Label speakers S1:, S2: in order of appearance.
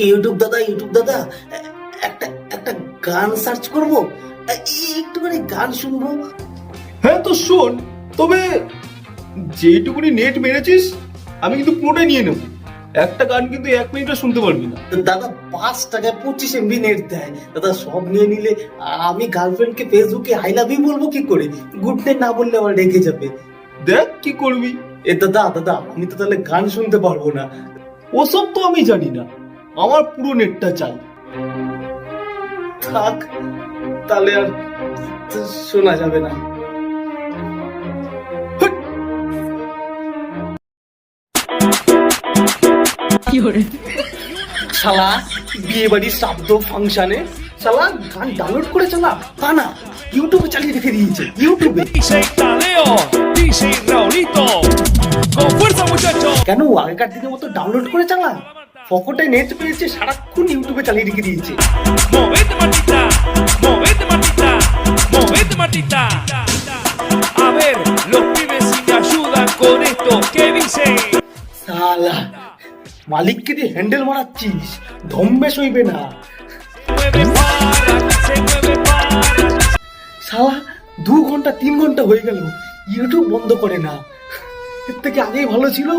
S1: YouTube দাদা, একটা একটা গান সার্চ করবো, একটুখানি গান শুনবো।
S2: হ্যাঁ তো শোন, তবে যেইটুকুনি নেট মেরেছিস আমি কিন্তু পুরোটাই নিয়ে নেব। একটা গান কিন্তু 1 মিনিটও শুনতে পারবি না।
S1: দাদা 5 টাকায় 25 MB নেট দেয় দাদা, সব নিয়ে নিলে আমি গার্লফ্রেন্ডকে ফেসবুকে আই লাভ ইউ বলবো কি করে? গুড নাইট না বললে আবার রেগে যাবে।
S2: দেখ কি করবি।
S1: দাদা আমি তো তাহলে গান শুনতে পারবো না।
S2: ওসব তো আমি জানি না, আমার পুরো নেটটা চাই।
S1: থাক, তাহলে আর শোনা যাবে না। শালা বিয়ে বাড়ির শব্দ ফাংশনে শালা গান ডাউনলোড করে চালা, তা না ইউটিউবে চালিয়ে রেখে দিয়েছে। ইউটিউবে
S3: DJ Taleo, DJ Raulito, con fuerza muchachos.
S1: কেন আগেকার দিনের মতো ডাউনলোড করে চালা? পকেটে নেট পেয়েছে, সারাক্ষণ ইউটিউবে চালিয়ে রেখে দিয়েছে।
S3: Movete matita, movete matita, movete matita. A ver, los pibes si me ayudan con esto, ¿qué dicen?
S1: শালা মালিককে দিয়ে হ্যান্ডেল মারাচ্ছিস, ধম্বে সইবে না।
S3: Mueve para, se mueve para.
S1: শালা 2 ঘন্টা 3 ঘন্টা হয়ে গেল, ইউটিউব বন্ধ করে না। এর থেকে আগেই ভালো ছিল।